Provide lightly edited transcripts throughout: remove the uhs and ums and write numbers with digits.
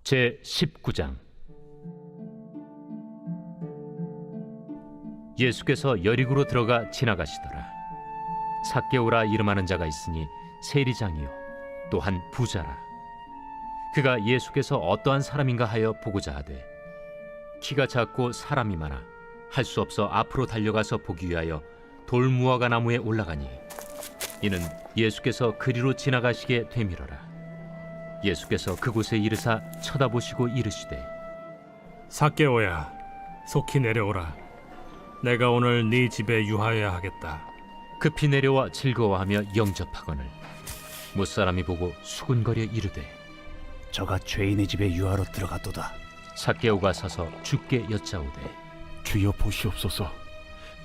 제19장. 예수께서 여리고로 들어가 지나가시더라. 삭개오라 이름하는 자가 있으니 세리장이요 또한 부자라. 그가 예수께서 어떠한 사람인가 하여 보고자 하되 키가 작고 사람이 많아 할 수 없어 앞으로 달려가서 보기 위하여 돌무화과 나무에 올라가니 이는 예수께서 그리로 지나가시게 되밀어라. 예수께서 그곳에 이르사 쳐다보시고 이르시되 삭개오야, 속히 내려오라. 내가 오늘 네 집에 유하여야 하겠다. 급히 내려와 즐거워하며 영접하거늘 무사람이 보고 수군거려 이르되 저가 죄인의 집에 유하러 들어갔도다. 삭개오가 서서 주께 여짜오되 주여 보시옵소서.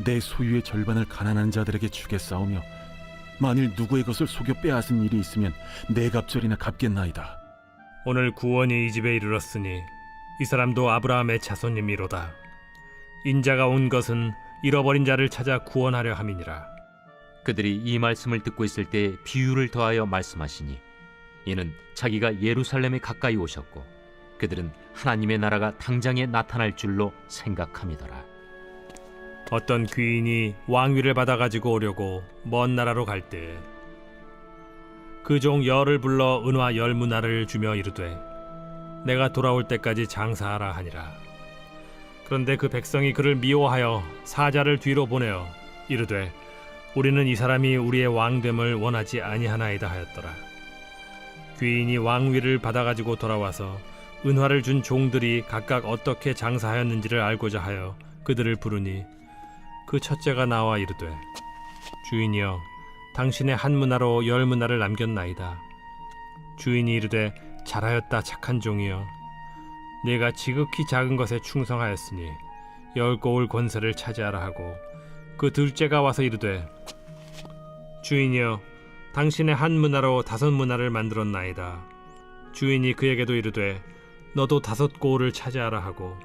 내 소유의 절반을 가난한 자들에게 주겠사오며 만일 누구의 것을 속여 빼앗은 일이 있으면 네 갑절이나 갚겠나이다. 오늘 구원이 이 집에 이르렀으니 이 사람도 아브라함의 자손님이로다. 인자가 온 것은 잃어버린 자를 찾아 구원하려 함이니라. 그들이 이 말씀을 듣고 있을 때 비유를 더하여 말씀하시니 이는 자기가 예루살렘에 가까이 오셨고 그들은 하나님의 나라가 당장에 나타날 줄로 생각함이더라. 어떤 귀인이 왕위를 받아가지고 오려고 먼 나라로 갈 때 그 종 열을 불러 은화 10문화를 주며 이르되 내가 돌아올 때까지 장사하라 하니라. 그런데 그 백성이 그를 미워하여 사자를 뒤로 보내어 이르되 우리는 이 사람이 우리의 왕됨을 원하지 아니하나이다 하였더라. 귀인이 왕위를 받아가지고 돌아와서 은화를 준 종들이 각각 어떻게 장사하였는지를 알고자 하여 그들을 부르니 그 첫째가 나와 이르되 주인이여, 당신의 한 문화로 10문화를 남겼나이다. 주인이 이르되 잘하였다 착한 종이여, 네가 지극히 작은 것에 충성하였으니 10고을 권세를 차지하라 하고 그 둘째가 와서 이르되 주인이여, 당신의 한 문화로 5문화를 만들었나이다. 주인이 그에게도 이르되 너도 5고을을 차지하라 하고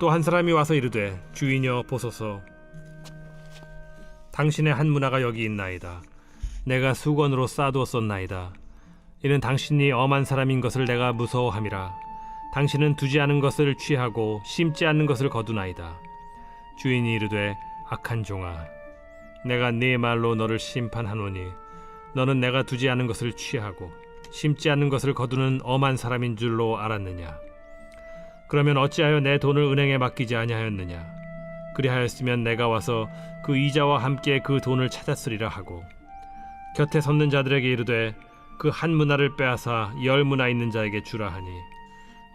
또 한 사람이 와서 이르되 주인이여 보소서, 당신의 한 문화가 여기 있나이다. 내가 수건으로 싸두었었나이다. 이는 당신이 엄한 사람인 것을 내가 무서워함이라. 당신은 두지 않은 것을 취하고 심지 않는 것을 거두나이다. 주인이 이르되 악한 종아, 내가 네 말로 너를 심판하노니 너는 내가 두지 않은 것을 취하고 심지 않는 것을 거두는 엄한 사람인 줄로 알았느냐? 그러면 어찌하여 내 돈을 은행에 맡기지 아니하였느냐? 그리하였으면 내가 와서 그 이자와 함께 그 돈을 찾았으리라 하고 곁에 섰는 자들에게 이르되 그 한 문화를 빼앗아 10문화 있는 자에게 주라 하니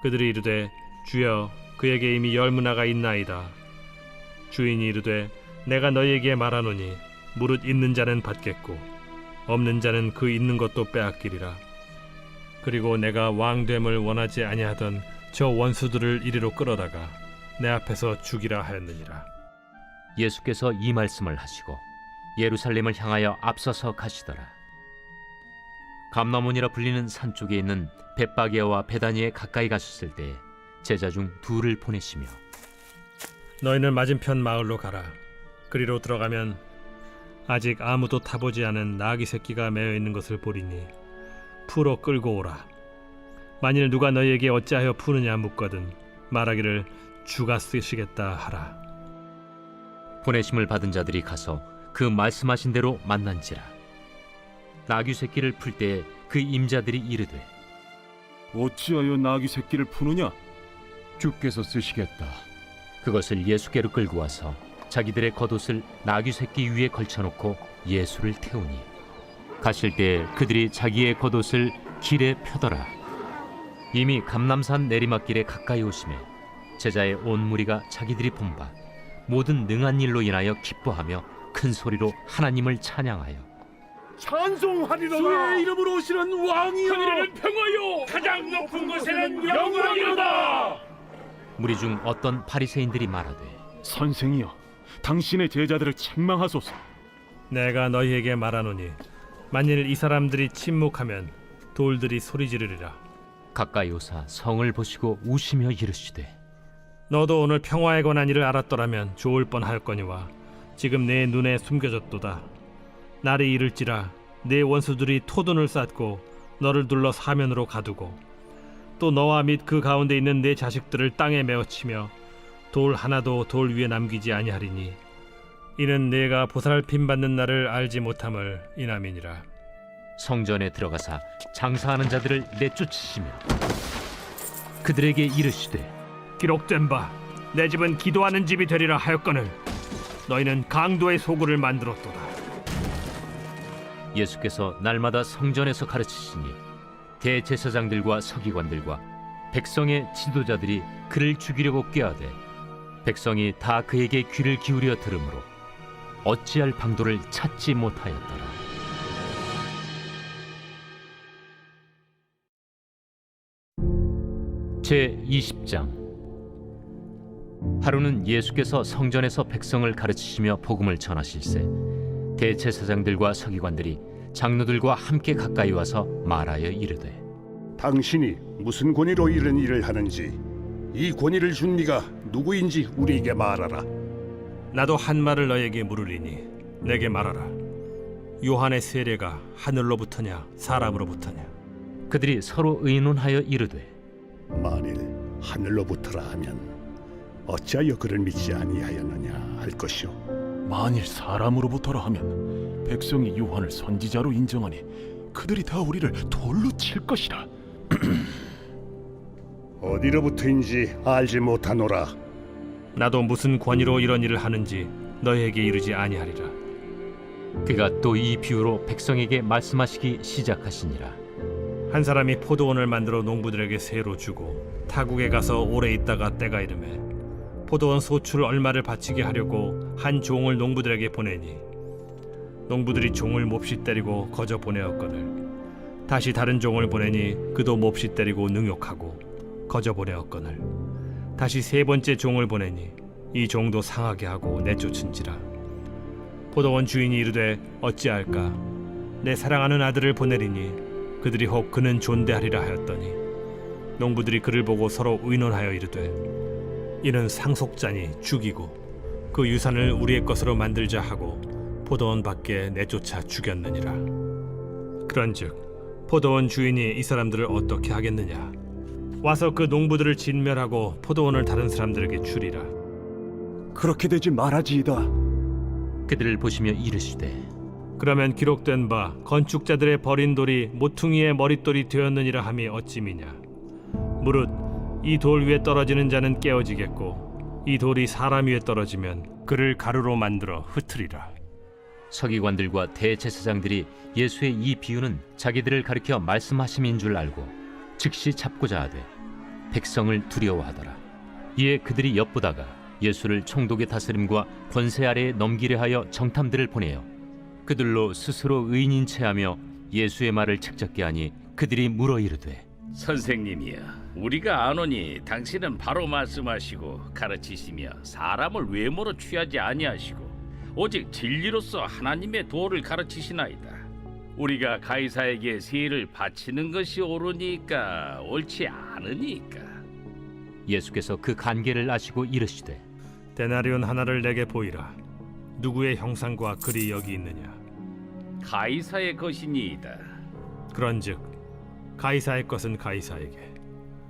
그들이 이르되 주여, 그에게 이미 10문화가 있나이다. 주인이 이르되 내가 너희에게 말하노니 무릇 있는 자는 받겠고 없는 자는 그 있는 것도 빼앗기리라. 그리고 내가 왕됨을 원하지 아니하던 저 원수들을 이리로 끌어다가 내 앞에서 죽이라 하였느니라. 예수께서 이 말씀을 하시고 예루살렘을 향하여 앞서서 가시더라. 감나몬이라 불리는 산 쪽에 있는 벳바게와 베다니에 가까이 가셨을 때 제자 중 둘을 보내시며 너희는 맞은편 마을로 가라. 그리로 들어가면 아직 아무도 타보지 않은 나귀 새끼가 매어 있는 것을 보리니 풀어 끌고 오라. 만일 누가 너희에게 어찌하여 푸느냐 묻거든 말하기를 주가 쓰시겠다 하라. 보내심을 받은 자들이 가서 그 말씀하신 대로 만난지라. 나귀 새끼를 풀 때 그 임자들이 이르되 어찌하여 나귀 새끼를 푸느냐? 주께서 쓰시겠다. 그것을 예수께로 끌고 와서 자기들의 겉옷을 나귀 새끼 위에 걸쳐놓고 예수를 태우니 가실 때 그들이 자기의 겉옷을 길에 펴더라. 이미 감람산 내리막길에 가까이 오심에 제자의 온 무리가 자기들이 본 바 모든 능한 일로 인하여 기뻐하며 큰 소리로 하나님을 찬양하여 찬송하리로다. 주의 이름으로 오시는 왕이여, 하늘에는 평화요 가장 높은 곳에는 영광이로다. 무리 중 어떤 바리새인들이 말하되 선생이여, 당신의 제자들을 책망하소서. 내가 너희에게 말하노니 만일 이 사람들이 침묵하면 돌들이 소리 지르리라. 가까이 오사 성을 보시고 우시며 이르시되 너도 오늘 평화에 관한 일을 알았더라면 좋을 뻔하였거니와 지금 내 눈에 숨겨졌도다. 날이 이를지라 내 원수들이 토둔을 쌓고 너를 둘러 사면으로 가두고 또 너와 및 그 가운데 있는 내 자식들을 땅에 메어치며 돌 하나도 돌 위에 남기지 아니하리니 이는 내가 보살핌 받는 날을 알지 못함을 인함이니라. 성전에 들어가사 장사하는 자들을 내쫓으시며 그들에게 이르시되 기록된 바 내 집은 기도하는 집이 되리라 하였거늘 너희는 강도의 소굴을 만들었도다. 예수께서 날마다 성전에서 가르치시니 대제사장들과 서기관들과 백성의 지도자들이 그를 죽이려고 꾀하되 백성이 다 그에게 귀를 기울여 들으므로 어찌할 방도를 찾지 못하였더라. 제20장. 하루는 예수께서 성전에서 백성을 가르치시며 복음을 전하실세 대제사장들과 서기관들이 장로들과 함께 가까이 와서 말하여 이르되 당신이 무슨 권위로 이런 일을 하는지 이 권위를 준 네가 누구인지 우리에게 말하라. 나도 한 말을 너에게 물으리니 내게 말하라. 요한의 세례가 하늘로부터냐 사람으로부터냐? 그들이 서로 의논하여 이르되 만일 하늘로부터라 하면 어찌하여 그를 믿지 아니하였느냐 할 것이요. 만일 사람으로부터라 하면 백성이 요한을 선지자로 인정하니 그들이 다 우리를 돌로 칠 것이라. 어디로부터인지 알지 못하노라. 나도 무슨 권위로 이런 일을 하는지 너에게 이르지 아니하리라. 그가 또 이 비유로 백성에게 말씀하시기 시작하시니라. 한 사람이 포도원을 만들어 농부들에게 세로 주고 타국에 가서 오래 있다가 때가 이르매 포도원 소출 얼마를 바치게 하려고 한 종을 농부들에게 보내니 농부들이 종을 몹시 때리고 거저 보내었거늘 다시 다른 종을 보내니 그도 몹시 때리고 능욕하고 거저 보내었거늘 다시 세 번째 종을 보내니 이 종도 상하게 하고 내쫓은지라. 포도원 주인이 이르되 어찌할까? 내 사랑하는 아들을 보내리니 그들이 혹 그는 존대하리라 하였더니 농부들이 그를 보고 서로 의논하여 이르되 이는 상속자니 죽이고 그 유산을 우리의 것으로 만들자 하고 포도원 밖에 내쫓아 죽였느니라. 그런즉 포도원 주인이 이 사람들을 어떻게 하겠느냐? 와서 그 농부들을 진멸하고 포도원을 다른 사람들에게 주리라. 그렇게 되지 말아지이다. 그들을 보시며 이르시되 그러면 기록된 바 건축자들의 버린 돌이 모퉁이의 머릿돌이 되었느니라 함이 어찌미냐? 무릇 이 돌 위에 떨어지는 자는 깨어지겠고 이 돌이 사람 위에 떨어지면 그를 가루로 만들어 흩으리라. 서기관들과 대제사장들이 예수의 이 비유는 자기들을 가리켜 말씀하심인 줄 알고 즉시 잡고자 하되 백성을 두려워하더라. 이에 그들이 엿보다가 예수를 총독의 다스림과 권세 아래에 넘기려 하여 정탐들을 보내어 그들로 스스로 의인인 체하며 예수의 말을 책잡게 하니 그들이 물어 이르되 선생님이여, 우리가 아노니 당신은 바로 말씀하시고 가르치시며 사람을 외모로 취하지 아니하시고 오직 진리로서 하나님의 도를 가르치시나이다. 우리가 가이사에게 세를 바치는 것이 옳으니까 옳지 않으니까. 예수께서 그 간계를 아시고 이르시되 데나리온 하나를 내게 보이라. 누구의 형상과 글이 여기 있느냐? 가이사의 것이니이다. 그런즉 가이사의 것은 가이사에게,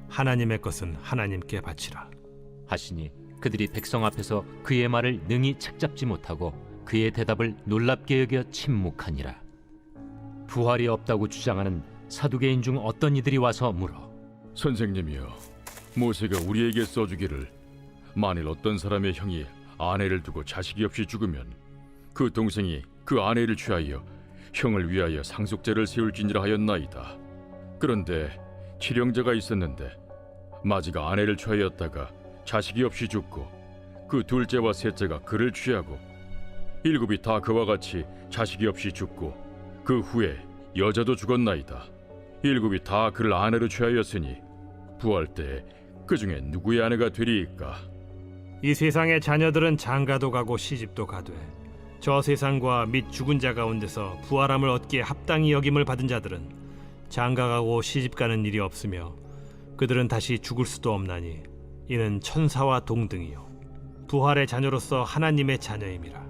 하나님의 것은 하나님께 바치라. 하시니 그들이 백성 앞에서 그의 말을 능히 책잡지 못하고 그의 대답을 놀랍게 여겨 침묵하니라. 부활이 없다고 주장하는 사두개인 중 어떤 이들이 와서 물어 선생님이여, 모세가 우리에게 써주기를 만일 어떤 사람의 형이 아내를 두고 자식이 없이 죽으면 그 동생이 그 아내를 취하여 형을 위하여 상속제를 세울지니라 하였나이다. 그런데 칠형제가 있었는데 마지가 아내를 취하였다가 자식이 없이 죽고 그 둘째와 셋째가 그를 취하고 일곱이 다 그와 같이 자식이 없이 죽고 그 후에 여자도 죽었나이다. 일곱이 다 그를 아내로 취하였으니 부활 때에 그 중에 누구의 아내가 되리이까? 이 세상의 자녀들은 장가도 가고 시집도 가되 저 세상과 및 죽은 자 가운데서 부활함을 얻기에 합당히 여김을 받은 자들은 장가가고 시집가는 일이 없으며 그들은 다시 죽을 수도 없나니 이는 천사와 동등이요 부활의 자녀로서 하나님의 자녀임이라.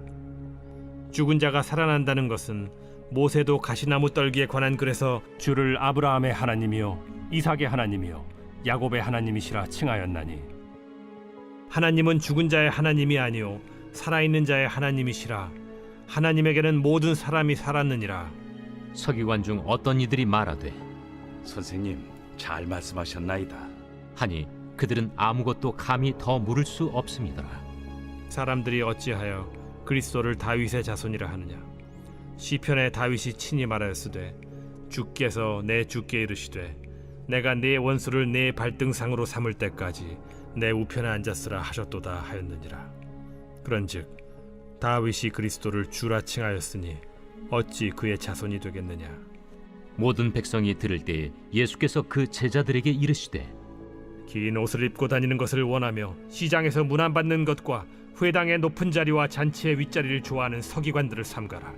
죽은 자가 살아난다는 것은 모세도 가시나무 떨기에 관한 글에서 주를 아브라함의 하나님이요 이삭의 하나님이요 야곱의 하나님이시라 칭하였나니 하나님은 죽은 자의 하나님이 아니요 살아있는 자의 하나님이시라. 하나님에게는 모든 사람이 살았느니라. 서기관 중 어떤 이들이 말하되 선생님, 잘 말씀하셨나이다. 하니 그들은 아무것도 감히 더 물을 수 없음이더라. 사람들이 어찌하여 그리스도를 다윗의 자손이라 하느냐. 시편에 다윗이 친히 말하였으되 주께서 내 주께 이르시되 내가 네 원수를 네 발등상으로 삼을 때까지 내 우편에 앉았으라 하셨도다 하였느니라. 그런즉 다윗이 그리스도를 주라 칭하였으니 어찌 그의 자손이 되겠느냐. 모든 백성이 들을 때에 예수께서 그 제자들에게 이르시되 긴 옷을 입고 다니는 것을 원하며 시장에서 문안받는 것과 회당의 높은 자리와 잔치의 윗자리를 좋아하는 서기관들을 삼가라.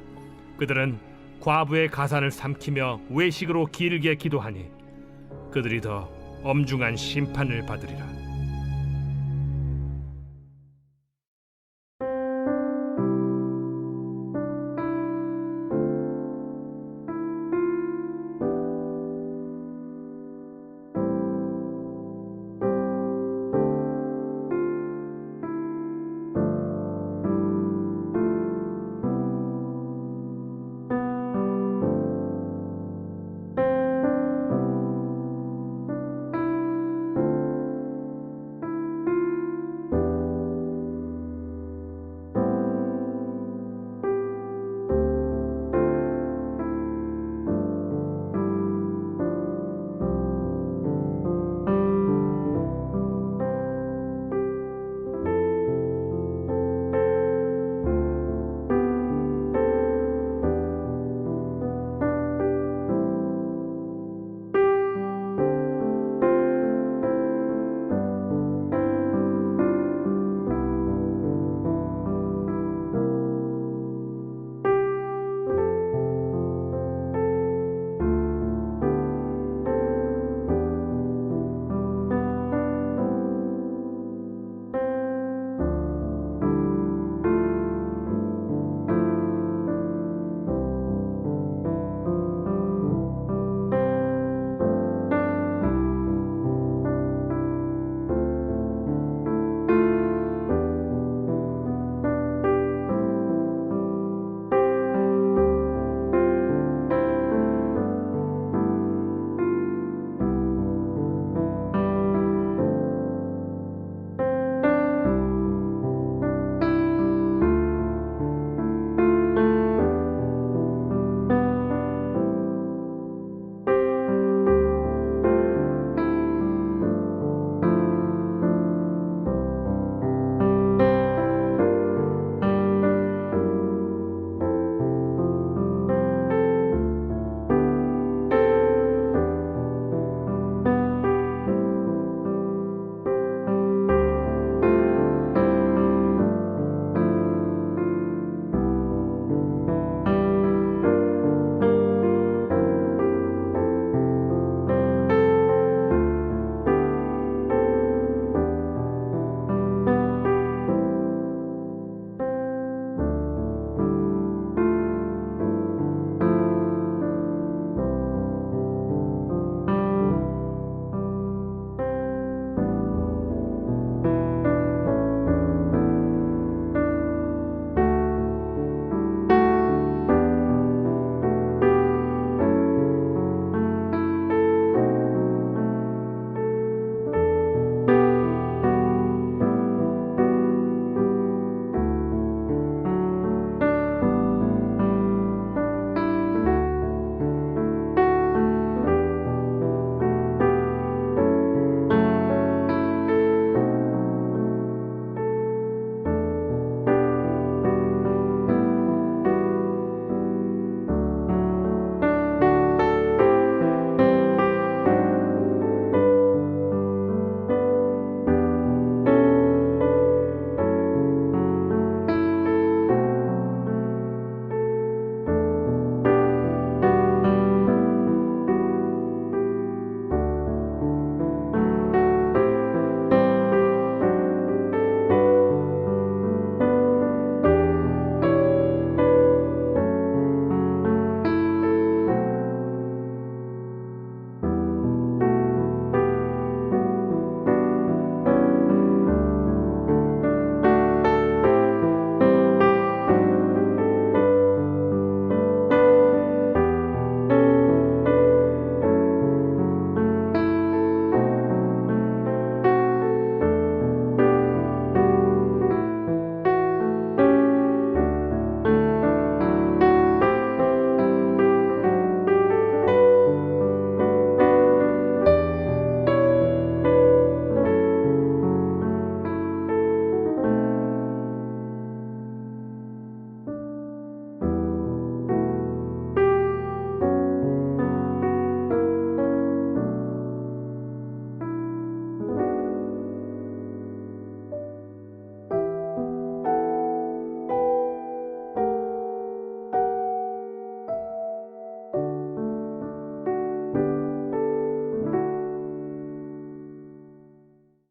그들은 과부의 가산을 삼키며 외식으로 길게 기도하니 그들이 더 엄중한 심판을 받으리라.